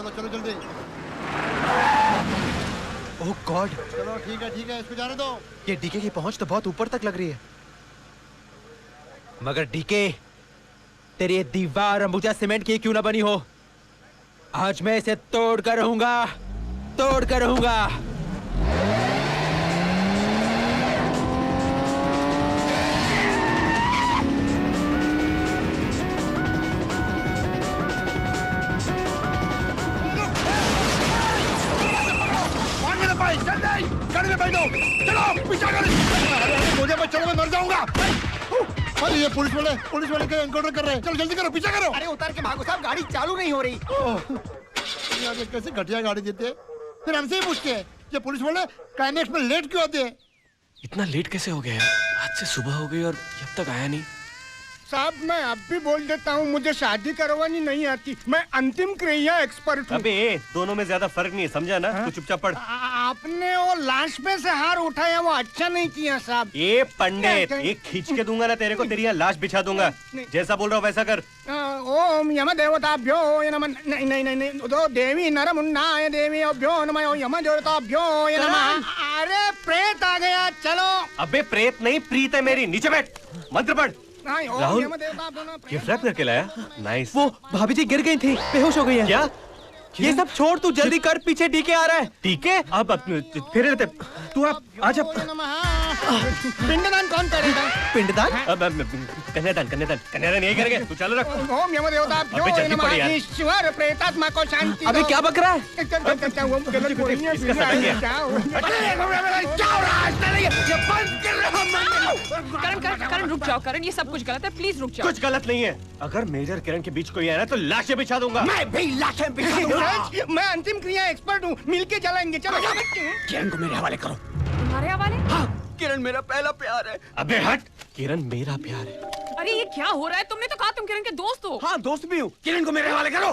दो, चलो जल्दी। ओह गॉड। चलो ठीक है, इसको जाने दो। ये डीके की पहुंच तो बहुत ऊपर तक लग रही है। मगर डीके, तेरी ये दीवार अंबुजा सीमेंट की क्यों ना बनी हो, आज मैं इसे तोड़ कर रहूंगा, तोड़ कर रहूंगा। गाड़ी में बैठो, चलो पीछा करो। मुझे मत चलो, मैं मर जाऊंगा। अरे ये पुलिस वाले के एनकाउंटर कर रहे हैं। चलो जल्दी करो, पीछा करो। अरे उतर के भागो साहब, गाड़ी चालू नहीं हो रही। यार ये कैसे घटिया गाड़ी देते हैं। फिर हमसे ही पूछते हैं ये पुलिस वाले क्लाइमेक्स में लेट क्यों आते हैं। इतना लेट कैसे हो गया? आज से सुबह हो गई और अब तक आया नहीं। साहब मैं अब भी बोल देता हूँ, मुझे शादी करवानी नहीं आती। मैं अंतिम क्रिया एक्सपर्ट हूँ। अबे दोनों में ज्यादा फर्क नहीं है, समझा ना? तू चुपचाप पढ़। आपने वो लाश पे से हार उठाया, वो अच्छा नहीं किया साहब। ये पंडित, एक खींच के दूंगा ना तेरे को, तेरी यहाँ लाश बिछा दूंगा। जैसा बोल रहा हूँ वैसा कर। ओम यम देवताभ्यो नमः। नहीं नहीं नहीं नहीं, दो देवी नरमुन्नाय देवी अभ्यो नमः, यम देवताभ्यो नमः। अरे प्रेत आ गया, चलो। अबे प्रेत नहीं, प्रीत है मेरी। नीचे बैठ, मंत्र पढ़। राहुल, गिफ्ट रैप करके लाया? नाइस। वो भाभी जी गिर गई थी, बेहोश हो गई है। क्या? ये सब छोड़, तू जल्दी कर, पीछे डीके आ रहा है। डीके? अब फिर लेते। तू आप आजा। पिंडदान कौन करेगा? पिंडदान? अब कन्यादान यही करेंगे। तू चालू रख। ओम यम देवताभ्यो नमः। ईश्वर प्रेतात्मा को शांति दो। अबे क्या बक रहा है? इसका करण रुक जाओ। करण ये सब कुछ गलत है, प्लीज रुक जाओ। कुछ गलत नहीं है। अगर मेजर किरण के बीच कोई आया ना तो लाशें बिछा दूंगा। मैं भी लाशें बिछा दूंगा। मैं अंतिम क्रिया एक्सपर्ट हूँ, मिलके चलाएंगे। चलो किरण को मेरे हवाले करो। तुम्हारे हवाले? हाँ, किरण मेरा पहला प्यार है। अबे हट, किरण मेरा प्यार है। अरे ये क्या हो रहा है? तुमने तो कहा तुम किरण के दोस्त हो। हाँ दोस्त भी हूँ। किरण को मेरे हवाले करो।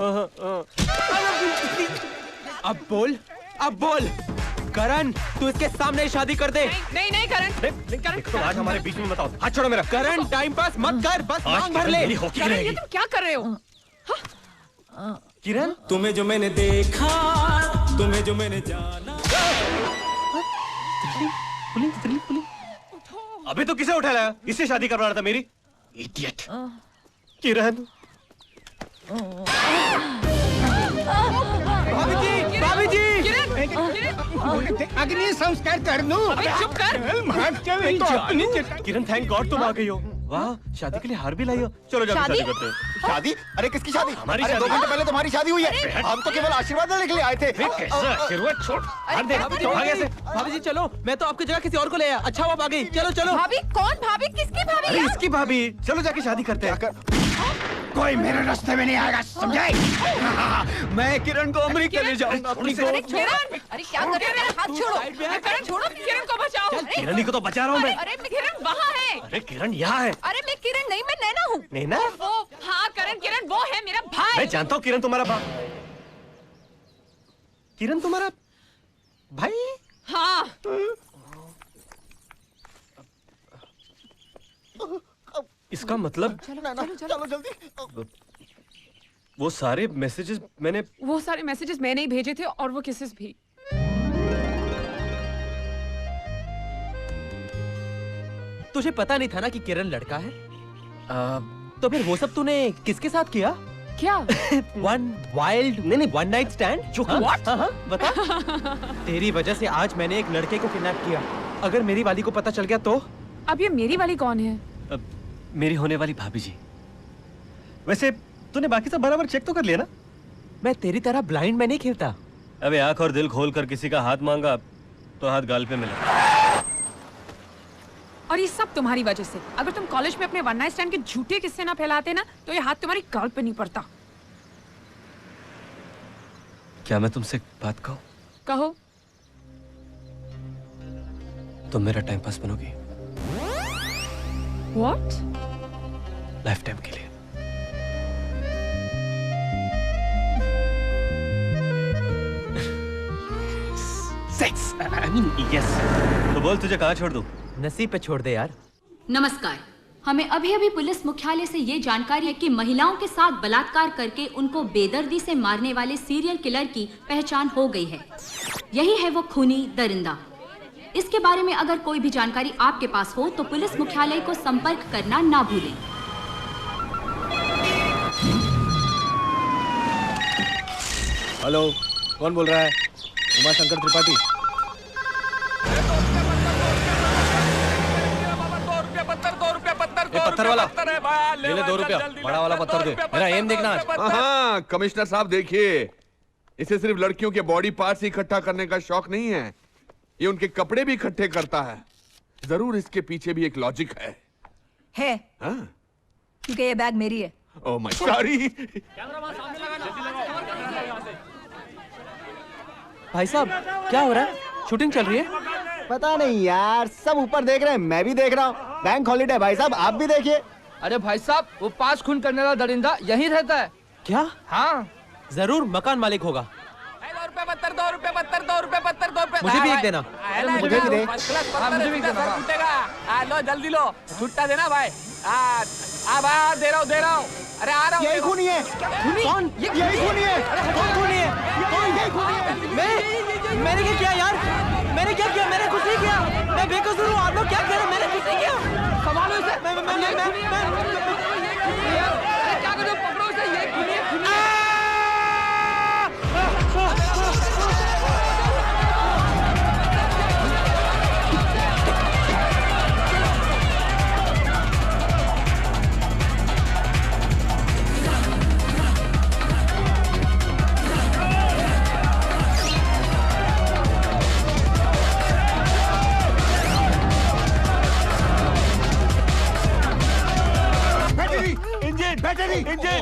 अब बोल, अब बोल। करण, तू इसके सामने ही शादी कर दे। नहीं नहीं करण, करण तो आज हमारे बीच में बताओ। हाथ छोड़ो मेरा। करण टाइम पास मत कर, बस मांग भर ले। करण ये तुम क्या कर रहे हो? किरण, तुम्हें जो मैंने देखा, तुम्हें जो मैंने जाना। अबे तो किसे उठा लाया? इससे शादी करवा रहा था मेरी। इडियट। किरण, भाभी जी, भाभी जी। अग्नि संस्कार कर दूं। चुप कर। किरण थैंक गॉड तुम आ गई हो। वाह, शादी के लिए हार भी लाई हो। चलो जाकर शादी करते हैं। शादी? अरे किसकी शादी? हमारी अरे शादी। 2 घंटे पहले तुम्हारी शादी हुई है। हम तो केवल आशीर्वाद लेने के लिए आए थे। कैसा आशीर्वाद? छोड़। हार दे। भाग ऐसे। भाभी जी चलो, मैं तो आपकी जगह किसी और को ले आया। अच्छा हुआ आ गई। चलो चलो। भाभी? कौन भाभी? किसकी भाभी? अरे इसकी भाभी। चलो जाके शादी करते हैं। कोई मेरे रास्ते में नहीं आएगा, समझे? मैं किरण को अमेरिका ले जाऊंगा अपनी को। अरे किरण, अरे क्या कर रहे हो? मेरा हाथ छोड़ो। करण छोड़ो, किरण को बचाओ। किरण को तो बचा रहा हूँ मैं। अरे किरण वहाँ है। अरे किरण यहाँ है। अरे मैं किरण नहीं, मैं नैना हूँ। नैना? वो हाँ करण, किरण वो है मेरा भाई। मैं जानता हूँ किरण तुम्हारा बाप। किरण तुम्हारा भाई? हाँ। इसका मतलब चलो जल्दी। वो सारे मैसेजेस मैंने मैंने ही भेजे थे और वो किसेस भी। तुझे पता नहीं था ना कि किरण लड़का है? तो फिर वो सब तूने किसके साथ किया? क्या? One night stand? What? हाँ, बता। तेरी वजह से आज मैंने एक लड़के को किडनैप किया। अगर मेरी वाली को पता चल गया तो? अब ये मेरी वाली कौन है? मेरी होने वाली भाभी जी। वैसे तूने बाकी सब बराबर चेक तो कर लिया ना? मैं तेरी तरह ब्लाइंड में नहीं खेलता। अबे आंख और दिल खोल कर किसी का हाथ मांगा तो हाथ गाल पे मिला। और ये सब तुम्हारी वजह से। अगर तुम कॉलेज में अपने वन नाइट स्टैंड के झूठे किस्से ना फैलाते ना तो ये हाथ तुम्हारी गाल पे नहीं पड़ता। क्या मैं तुमसे बात कहूं? कहो। तुम मेरा टाइम पास बनोगी। What? लाइफ टाइम के लिए। Sex, I mean, yes. तो बोल तुझे कहाँ छोड़ दूं? नसीब पे छोड़ दे यार। नमस्कार, हमें अभी अभी पुलिस मुख्यालय से ये जानकारी है कि महिलाओं के साथ बलात्कार करके उनको बेदर्दी से मारने वाले सीरियल किलर की पहचान हो गई है। यही है वो खूनी दरिंदा। इसके बारे में अगर कोई भी जानकारी आपके पास हो तो पुलिस मुख्यालय को संपर्क करना ना भूलें। हेलो, कौन बोल रहा है? उमाशंकर त्रिपाठी। पत्थर वाला ले ले 2 रुपया, बड़ा वाला पत्थर दे, मेरा एम देखना आज। हाँ कमिश्नर साहब देखिए, इसे सिर्फ लड़कियों के बॉडी पार्ट्स इकट्ठा करने का शौक नहीं है, ये उनके कपड़े भी इकट्ठे करता है। जरूर इसके पीछे भी एक लॉजिक है। हाँ? क्योंकि ये बैग मेरी है। Oh my sorry. भाई साहब क्या हो रहा है? शूटिंग चल रही है? पता नहीं यार, सब ऊपर देख रहे हैं, मैं भी देख रहा हूँ। बैंक हॉलिडे भाई साहब, आप भी देखिए। अरे भाई साहब, वो 5 खून करने वाला दरिंदा यहीं रहता है। क्या? हाँ जरूर मकान मालिक होगा। 2 रुपए पत्थर, 2 रुपए पत्थर, 2 रुपए पत्थर, 2 रुपए। मुझे भी एक देना। मुझे भी दे। मुझे भी देना। लो जल्दी लो, छुट्टा देना भाई। दे रहा हूँ। अरे आ रहा हूँ। यही खूनी है। कौन? यही खूनी है। कौन खूनी है? यही खूनी है। मैंने क्या किया यार? मैंने क्या किया? मैंने कुछ नहीं किया। मैं बेकसूर हूँ। आप लोग क्या कह रहे हैं? मैंने कुछ नहीं किया। संभालो इसे। क्या करो? पकड़ो इसे। ये खूनी है।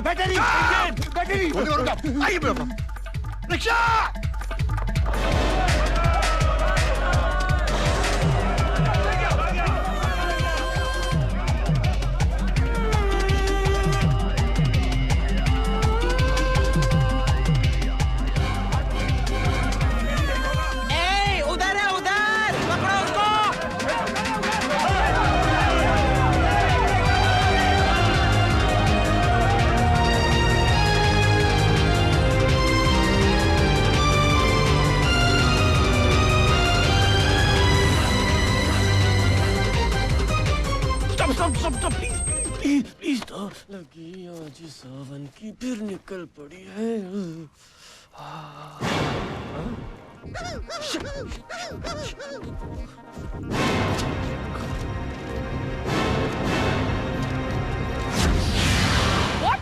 बैटरी आइए बेटा। रिक्शा प्लीज लगी आज सावन की फिर निकल पड़ी है। What?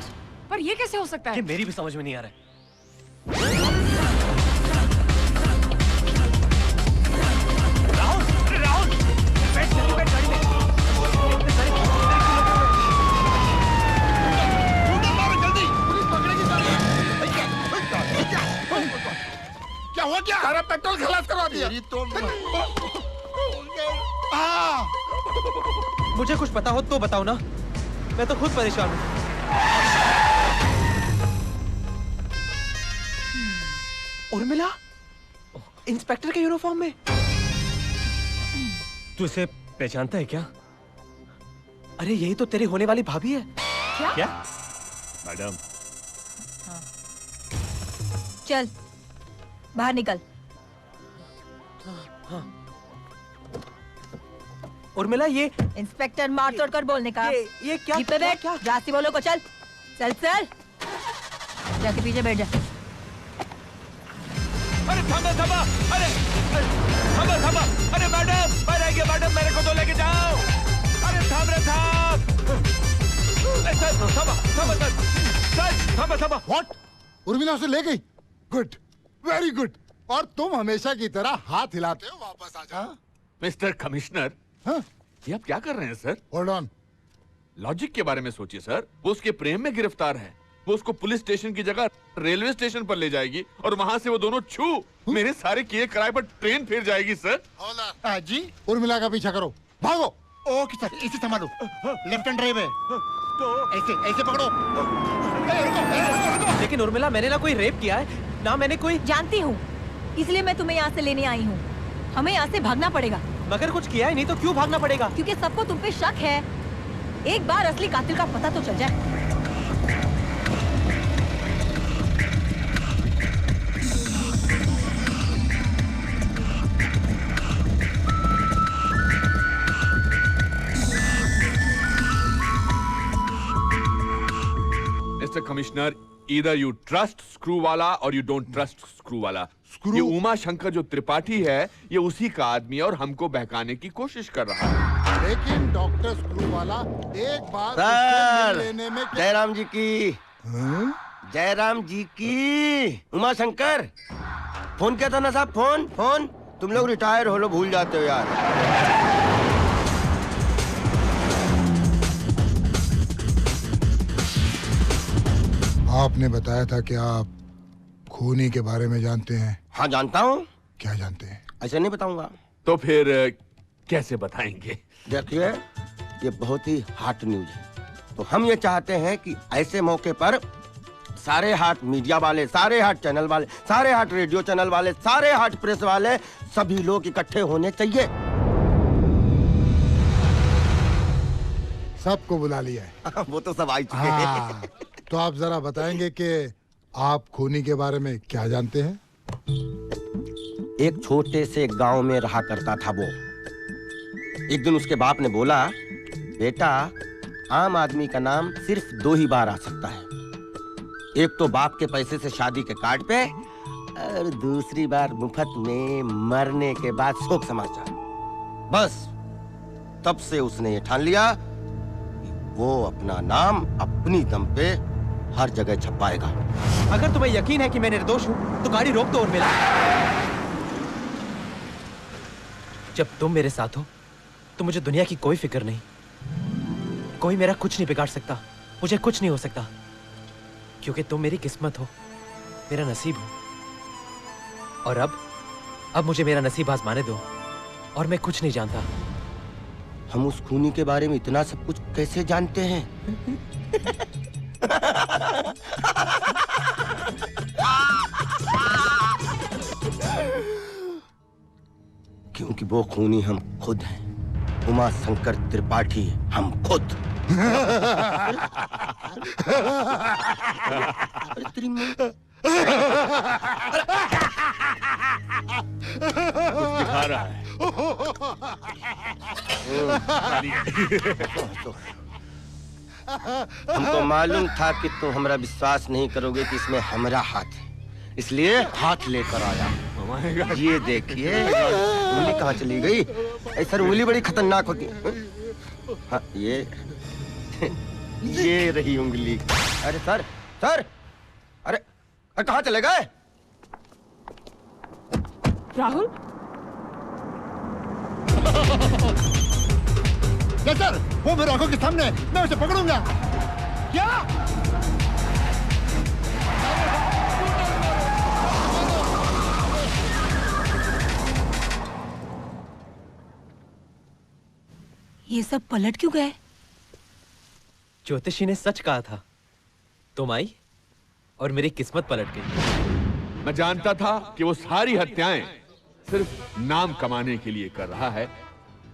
पर ये कैसे हो सकता है? ये मेरी भी समझ में नहीं आ रहा है। क्या हुआ? क्या सारा पेट्रोल खलास करवा दिया। तो मुझे कुछ पता हो तो बताओ ना, मैं तो खुद परेशान हूँ। उर्मिला इंस्पेक्टर के यूनिफॉर्म में। तू इसे पहचानता है क्या? अरे यही तो तेरी होने वाली भाभी है। क्या? मैडम चल बाहर निकल। उर्मिला ये इंस्पेक्टर मार तोड़ कर बोलने का। ये क्या? जीप पे बैठ। क्या? रास्ती बोलो को चल चल चल। जाके पीछे बैठ जा। अरे थमा थमा, अरे थमा थमा, अरे मैडम मैं रह गया मैडम, मेरे को तो लेके जाओ। अरे थाम रे थाम। थमा थमा थमा थमा। व्हाट? उर्मिला उसे ले गई? Good, very good. और तुम हमेशा की तरह हाथ हिलाते हो। वापस आ जा। मिस्टर कमिश्नर, हाँ? ये आप क्या कर रहे हैं सर? Hold on. लॉजिक के बारे में सोचिए सर। वो उसके प्रेम में गिरफ्तार है, वो उसको पुलिस स्टेशन की जगह रेलवे स्टेशन पर ले जाएगी और वहां से वो दोनों मेरे सारे किए किराए पर ट्रेन फिर जाएगी सर। जी उर्मिला का पीछा करो, भागो। ओके सर, इसे संभालो। लेफ्ट हैंड ड्राइव है तो ऐसे ऐसे पकड़ो। लेकिन उर्मिला मैंने ना कोई रेप किया है ना मैंने कोई। जानती हूँ, इसलिए मैं तुम्हें यहाँ से लेने आई हूँ। हमें यहाँ से भागना पड़ेगा। मगर कुछ किया है नहीं तो क्यों भागना पड़ेगा? क्योंकि सबको तुम पे शक है। एक बार असली कातिल का पता तो चल जाए। Mr. Commissioner, either you trust Screwvala और you don't trust स्क्रूवाला। ये उमा शंकर जो त्रिपाठी है, ये उसी का आदमी है और हमको बहकाने की कोशिश कर रहा है। लेकिन डॉक्टर स्क्रूवाला एक बार सर, लेने में जयराम जी की जयराम जी की उमा शंकर फोन किया था ना साहब, फोन तुम लोग रिटायर हो लो, भूल जाते हो यार। आपने बताया था कि आप खूनी के बारे में जानते हैं। हाँ जानता हूँ। क्या जानते हैं? ऐसे नहीं बताऊंगा। तो फिर कैसे बताएंगे? देखिए, ये बहुत ही हॉट न्यूज है, तो हम ये चाहते हैं कि ऐसे मौके पर सारे हॉट मीडिया वाले, सारे हॉट चैनल वाले, सारे हॉट रेडियो चैनल वाले, सारे हॉट प्रेस वाले, सभी लोग इकट्ठे होने चाहिए। सबको बुला लिया है। वो तो सब आ चुके हैं। हाँ, तो आप जरा बताएंगे कि आप खूनी के बारे में क्या जानते हैं? एक छोटे से गांव में रहा करता था वो। एक दिन उसके बाप ने बोला, बेटा, आम आदमी का नाम सिर्फ 2 ही बार आ सकता है, एक तो बाप के पैसे से शादी के कार्ड पे, और दूसरी बार मुफ्त में मरने के बाद शोक समाचार। बस तब से उसने ये ठान लिया कि वो अपना नाम अपनी दम पे हर जगह छपाएगा। अगर तुम्हें यकीन है कि मैं निर्दोष हूँ तो गाड़ी रोक दो और मिला। जब तुम मेरे साथ हो तो मुझे दुनिया की कोई फिक्र नहीं, कोई मेरा कुछ नहीं बिगाड़ सकता, मुझे कुछ नहीं हो सकता, क्योंकि तुम मेरी किस्मत हो, मेरा नसीब हो। और अब मुझे मेरा नसीब आजमाने दो, और मैं कुछ नहीं जानता। हम उस खूनी के बारे में इतना सब कुछ कैसे जानते हैं? क्योंकि वो खूनी हम खुद हैं, उमा शंकर त्रिपाठी, हम खुद। दिखा रहा है। हमको मालूम था कि तुम हमारा विश्वास नहीं करोगे कि इसमें हमारा हाथ है, इसलिए हाथ लेकर आया। ये देखिए, उंगली कहाँ चली गई? ऐसा उंगली बड़ी खतरनाक होती है। हाँ, ये रही उंगली। अरे सर, अरे कहाँ चले गए? राहुल, सर, वो मेरे आंखों के सामने है, मैं उसे पकड़ूंगा। क्या? ये सब पलट क्यों गए? ज्योतिषी ने सच कहा था, तुम आई और मेरी किस्मत पलट गई। मैं जानता था कि वो सारी हत्याएं सिर्फ नाम कमाने के लिए कर रहा है,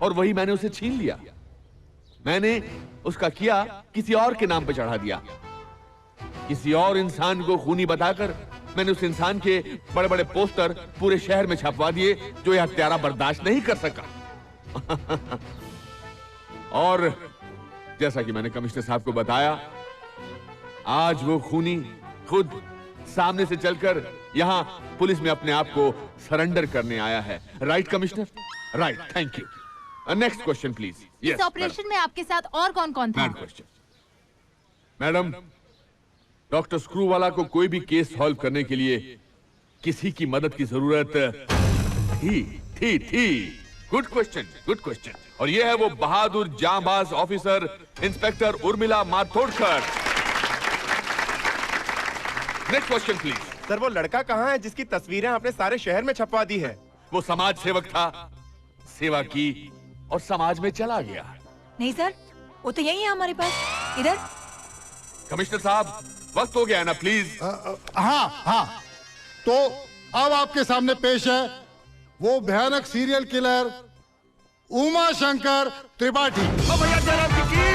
और वही मैंने उसे छीन लिया। मैंने उसका किया किसी और के नाम पे चढ़ा दिया। किसी और इंसान को खूनी बताकर मैंने उस इंसान के बड़े बड़े पोस्टर पूरे शहर में छपवा दिए, जो यह हत्यारा बर्दाश्त नहीं कर सका। और जैसा कि मैंने कमिश्नर साहब को बताया, आज वो खूनी खुद सामने से चलकर यहां पुलिस में अपने आप को सरेंडर करने आया है। Right commissioner? Right, thank you. Next question please. इस ऑपरेशन में आपके साथ और कौन-कौन था? मैडम, डॉक्टर स्क्रूवाला को कोई भी केस सॉल्व करने के लिए किसी की मदद की जरूरत थी। Good question. और ये है वो बहादुर जांबाज officer inspector Urmila Mathodkar. Next question please. Sir, वो लड़का कहाँ है जिसकी तस्वीरें आपने सारे शहर में छपवा दी है? वो समाज सेवक था, सेवा की और समाज में चला गया। नहीं सर, वो तो यही है हमारे पास। इधर। कमिश्नर साहब, वक्त हो गया है ना, प्लीज। हाँ, तो अब आपके सामने पेश है वो भयानक सीरियल किलर उमा शंकर त्रिपाठी। भैया जयराम जी की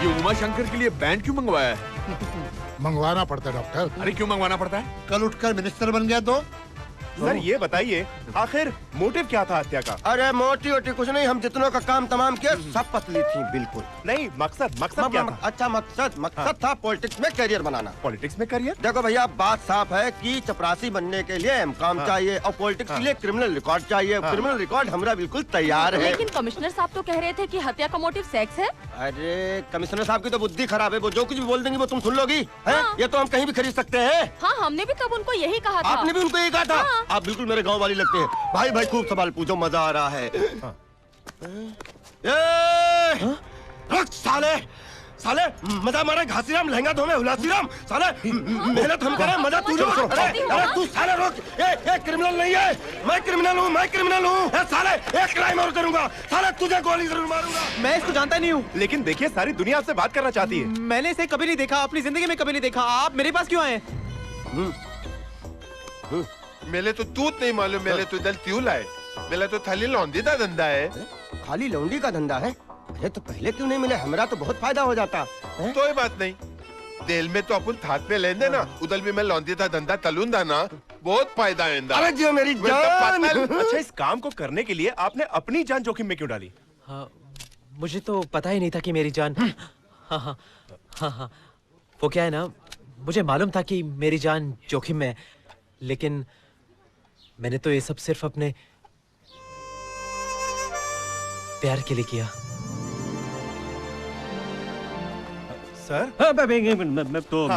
ये उमा शंकर के लिए बैंड क्यों मंगवाया है? मंगवाना पड़ता है डॉक्टर। अरे क्यों मंगवाना पड़ता है? कल उठकर मिनिस्टर बन गया तो सर ये बताइए आखिर मोटिव क्या था हत्या का? अरे मोटी वोटी कुछ नहीं, हम जितनों का काम तमाम किया सब पतली थी बिल्कुल। नहीं मकसद क्या था? अच्छा मकसद था पॉलिटिक्स में करियर बनाना। पॉलिटिक्स में करियर? देखो भैया बात साफ है कि चपरासी बनने के लिए काम चाहिए और पॉलिटिक्स के लिए क्रिमिनल रिकॉर्ड चाहिए। क्रिमिनल रिकॉर्ड हमारा बिल्कुल तैयार है। लेकिन कमिश्नर साहब तो कह रहे थे कि हत्या का मोटिव सेक्स है। अरे कमिश्नर साहब की तो बुद्धि खराब है, वो जो कुछ भी बोल देंगी वो तुम सुन लोगी हैं? ये तो हम कहीं भी खरीद सकते हैं। हाँ हमने भी तब उनको यही कहा था। आपने भी उनको यही कहा था? आप बिल्कुल मेरे गांव वाली लगते हैं। भाई भाई खूब सवाल पूछो, मजा आ रहा है। रुक साले साले, मजा मारे घासीराम, लहंगा धोमे हुलासीराम। साले मेहनत हम करें, मजा तू लो। अरे तू साले रुक, ये क्रिमिनल नहीं है, मैं क्रिमिनल हूँ। साले एक क्राइम और करूंगा, साले तुझे गोली जरूर मारूंगा। मैं इसको जानता नहीं हूँ। लेकिन देखिए सारी दुनिया आपसे बात करना चाहती है। मैंने इसे कभी नहीं देखा, अपनी जिंदगी में कभी नहीं देखा। आप मेरे पास क्यों आए? मेले तो दूध नहीं मालूम, मेले तो दल त्यूल है, मेले तो थाली लौंडी का धंधा है। खाली लौंडी का धंधा है? अरे तो पहले क्यों नहीं मिले, हमारा तो बहुत फायदा हो जाता है। कोई बात नहीं, दिल में तो अपन थात में लेंदे ना, उधर भी मैं लौंडी का धंधा तलूंदा ना, बहुत फायदा है। अरे जी मेरी जान। अच्छा इस काम को करने के लिए आपने अपनी जान जोखिम में क्यों डाली? हाँ, मुझे तो पता ही नहीं था कि मेरी जान। हाँ, वो क्या है ना, मुझे मालूम था कि मेरी जान जोखिम में है, लेकिन मैंने तो ये सब सिर्फ अपने प्यार के लिए किया। सर मैं तो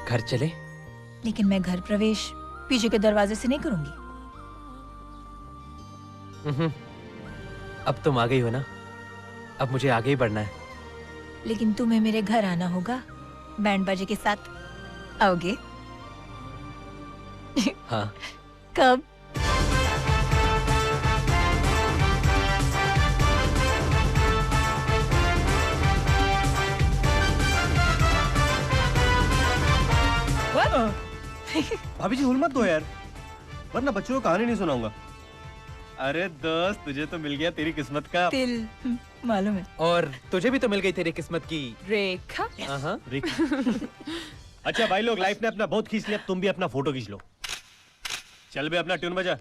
घर चले? लेकिन मैं घर प्रवेश पीछे के दरवाजे से नहीं करूंगी। अब तुम आ गई हो ना, अब मुझे आगे ही बढ़ना है। लेकिन तुम्हें मेरे घर आना होगा, बैंड बाजे के साथ आओगे? हाँ। कब? भाभी जी हुल मत दो यार, वरना बच्चों को कहानी नहीं सुनाऊंगा। अरे दोस्त तुझे तो मिल गया तेरी किस्मत का तिल, मालूम है। और तुझे भी तो मिल गई तेरी किस्मत की रेखा। अच्छा भाई लोग, लाइफ ने अपना बहुत खींच लिया, तुम भी अपना फोटो खींच लो। चल बे अपना ट्यून बजा।